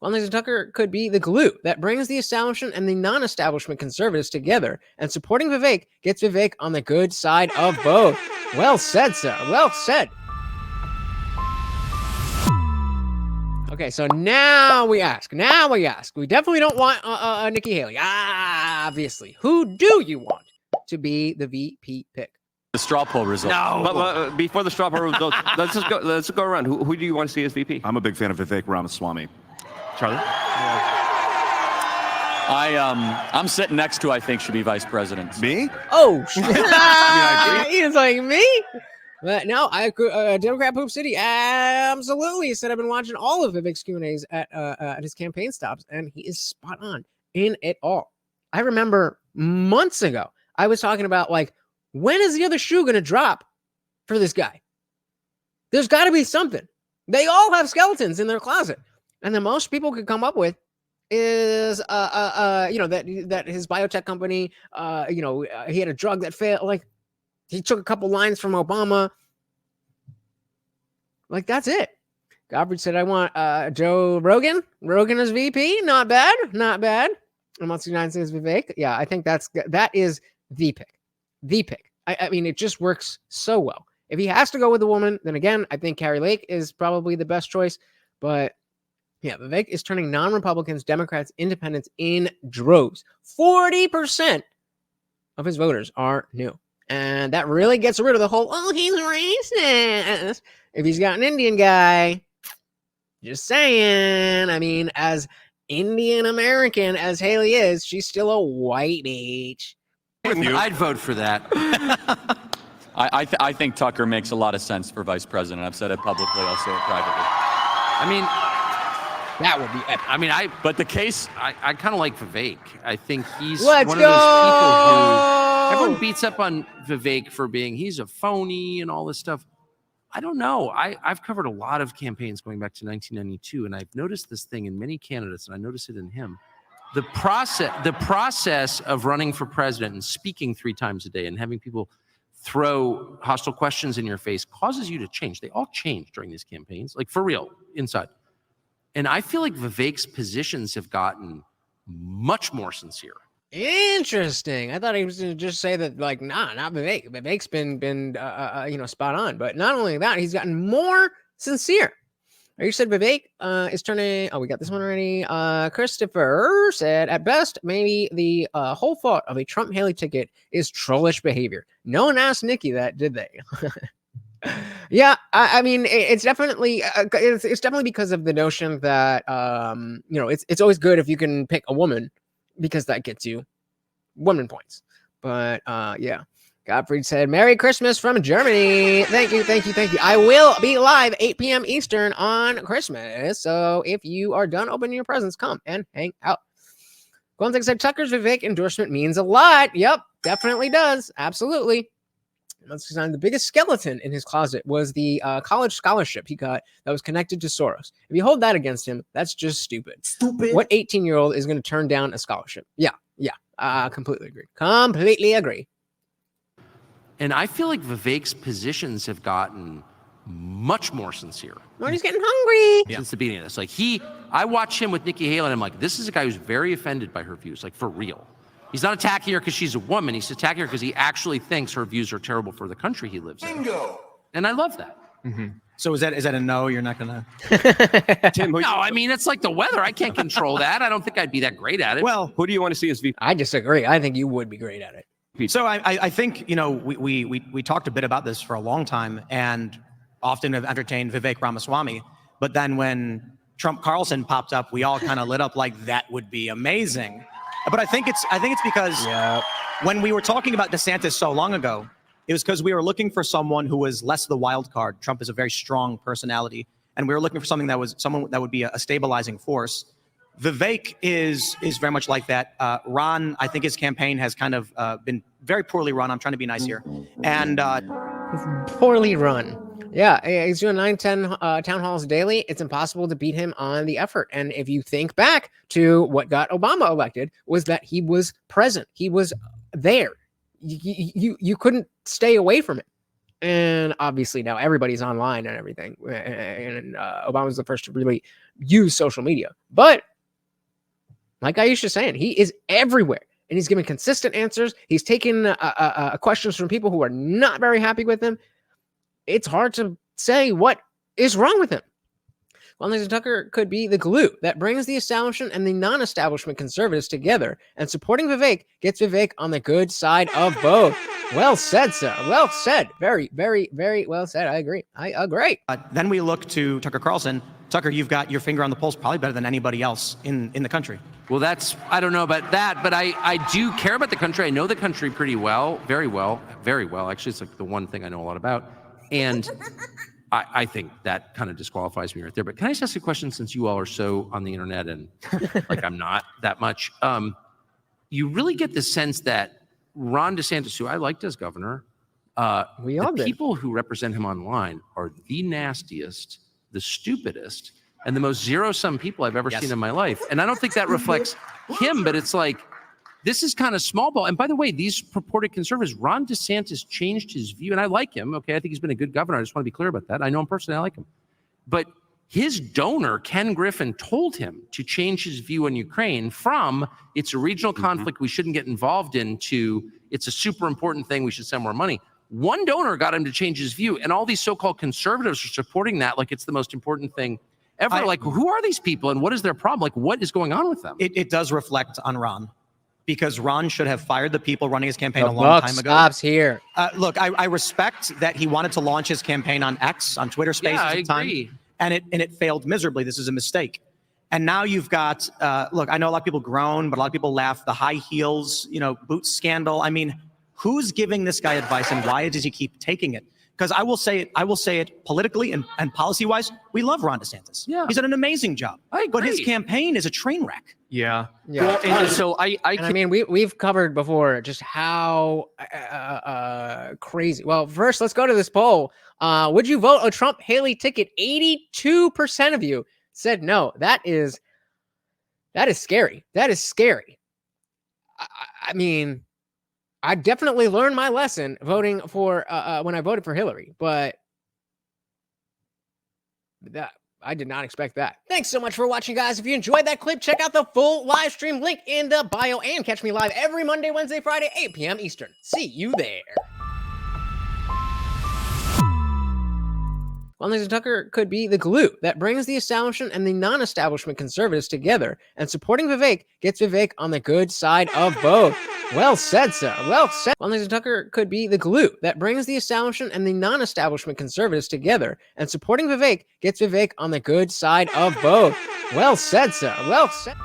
Well, Tucker could be the glue that brings the establishment and the non-establishment conservatives together, and supporting Vivek gets Vivek on the good side of both. Well said, sir. Well said. Okay, so now we ask. We definitely don't want Nikki Haley. Obviously. Who do you want to be the VP pick? The straw poll result. No. But before the straw poll result, let's go around. Who do you want to see as VP? I'm a big fan of Vivek Ramaswamy. Charlie? I'm sitting next to, I think, should be vice president. Me? Oh, he's like, me? But no, Democrat Poop City, absolutely. He said, I've been watching all of Vivek's Q&As at his campaign stops, and he is spot on in it all. I remember months ago, I was talking about, like, when is the other shoe going to drop for this guy? There's got to be something. They all have skeletons in their closet. And the most people could come up with is, that his biotech company, he had a drug that failed. Like, he took a couple lines from Obama. Like, that's it. Gabbard said, I want Joe Rogan. Rogan as VP. Not bad. And once United says Vivek. Yeah, I think that is the pick. The pick. I mean, it just works so well. If he has to go with a woman, then again, I think Carrie Lake is probably the best choice. But yeah, Vivek is turning non-Republicans, Democrats, independents in droves. 40% of his voters are new. And that really gets rid of the whole, oh, he's racist. If he's got an Indian guy, just saying. I mean, as Indian American as Haley is, she's still a white bitch. I'd vote for that. I think Tucker makes a lot of sense for vice president. I've said it publicly. I'll say it privately. I mean, that would be epic. I mean, but the case, I kind of like Vivek. I think he's Let's one go! of those people who everyone beats up on Vivek for being he's a phony and all this stuff. I don't know. I've covered a lot of campaigns going back to 1992, and I've noticed this thing in many candidates, and I notice it in him. The process of running for president and speaking 3 times a day and having people throw hostile questions in your face causes you to change. They all change during these campaigns, like for real, inside. And I feel like Vivek's positions have gotten much more sincere. Interesting. I thought he was going to just say that, like, nah, not Vivek. Vivek's been spot on. But not only that, he's gotten more sincere. You said Vivek is turning. Oh, we got this one already. Christopher said, at best, maybe the whole thought of a Trump-Haley ticket is trollish behavior. No one asked Nikki that, did they? Yeah, I mean, it's definitely it's definitely because of the notion that it's always good if you can pick a woman because that gets you woman points. But yeah. Gottfried said, Merry Christmas from Germany. Thank you. I will be live 8 p.m. Eastern on Christmas. So if you are done opening your presents, come and hang out. Quantic said, Tucker's Vivek endorsement means a lot. Yep, definitely does. Absolutely. The biggest skeleton in his closet was the college scholarship he got that was connected to Soros. If you hold that against him, that's just stupid. What 18-year-old is going to turn down a scholarship? Yeah. Completely agree. And I feel like Vivek's positions have gotten much more sincere. Oh, he's getting hungry. Since the beginning of this. Like I watch him with Nikki Haley and I'm like, this is a guy who's very offended by her views, like for real. He's not attacking her because she's a woman. He's attacking her because he actually thinks her views are terrible for the country he lives in. Bingo. And I love that. Mm-hmm. So is that a no? You're not gonna? Tim, no, I mean it's like the weather. I can't control that. I don't think I'd be that great at it. Well, who do you want to see as VP? I disagree. I think you would be great at it. So I think we talked a bit about this for a long time and often have entertained Vivek Ramaswamy, but then when Trump Carlson popped up, we all kind of lit up like that would be amazing. But I think it's because when we were talking about DeSantis so long ago, it was because we were looking for someone who was less the wild card. Trump is a very strong personality, and we were looking for someone that would be a stabilizing force. Vivek is very much like that. Ron, I think his campaign has kind of been very poorly run. I'm trying to be nice here. And poorly run. Yeah, he's doing 9-10 town halls daily. It's impossible to beat him on the effort. And if you think back to what got Obama elected, was that he was present. He was there. You couldn't stay away from it. And obviously now everybody's online and everything. And Obama's the first to really use social media. But like Aisha's saying, he is everywhere. And he's giving consistent answers. He's taking questions from people who are not very happy with him. It's hard to say what is wrong with him. Well, Nathan Tucker could be the glue that brings the establishment and the non-establishment conservatives together, and supporting Vivek gets Vivek on the good side of both. Well said, sir. Well said. Very, very, very well said. I agree. I agree. Then we look to Tucker Carlson. Tucker, you've got your finger on the pulse probably better than anybody else in the country. Well, I don't know about that, but I do care about the country. I know the country pretty well, very well, very well. Actually, it's like the one thing I know a lot about. And I think that kind of disqualifies me right there. But can I just ask a question, since you all are so on the internet and like I'm not that much? You really get the sense that Ron DeSantis, who I liked as governor, the people who represent him online are the nastiest, the stupidest, and the most zero-sum people I've ever seen in my life. And I don't think that reflects him, but it's like, this is kind of small ball. And by the way, these purported conservatives, Ron DeSantis changed his view, and I like him. Okay, I think he's been a good governor. I just want to be clear about that. I know him personally. I like him. But his donor, Ken Griffin, told him to change his view on Ukraine from it's a regional conflict we shouldn't get involved in to it's a super important thing we should send more money. One donor got him to change his view, and all these so-called conservatives are supporting that like it's the most important thing ever. Like, who are these people, and what is their problem? Like, what is going on with them? It does reflect on Ron, because Ron should have fired the people running his campaign a long time ago. Stops here. Look, I respect that he wanted to launch his campaign on X, on Twitter Spaces at the time, and it failed miserably. This is a mistake. And now you've got, look, I know a lot of people groan, but a lot of people laugh. The high heels, boots scandal. I mean, who's giving this guy advice, and why does he keep taking it? Because I will say it politically and policy-wise, we love Ron DeSantis. Yeah. He's done an amazing job. I agree. But his campaign is a train wreck. Yeah. Yeah. Well, and so I mean, we've covered before just how crazy. Well, first, let's go to this poll. Would you vote a Trump-Haley ticket? 82% of you said no. That is scary. That is scary. I mean, I definitely learned my lesson voting for when I voted for Hillary, but that I did not expect that. Thanks so much for watching, guys. If you enjoyed that clip, check out the full live stream link in the bio, and catch me live every Monday, Wednesday, Friday, 8 p.m. Eastern. See you there. Well, Nathan Tucker could be the glue that brings the establishment and the non-establishment conservatives together, and supporting Vivek gets Vivek on the good side of both. Well said, sir. Well said. Well, Nathan Tucker could be the glue that brings the establishment and the non-establishment conservatives together, and supporting Vivek gets Vivek on the good side of both. Well said, sir. Well said.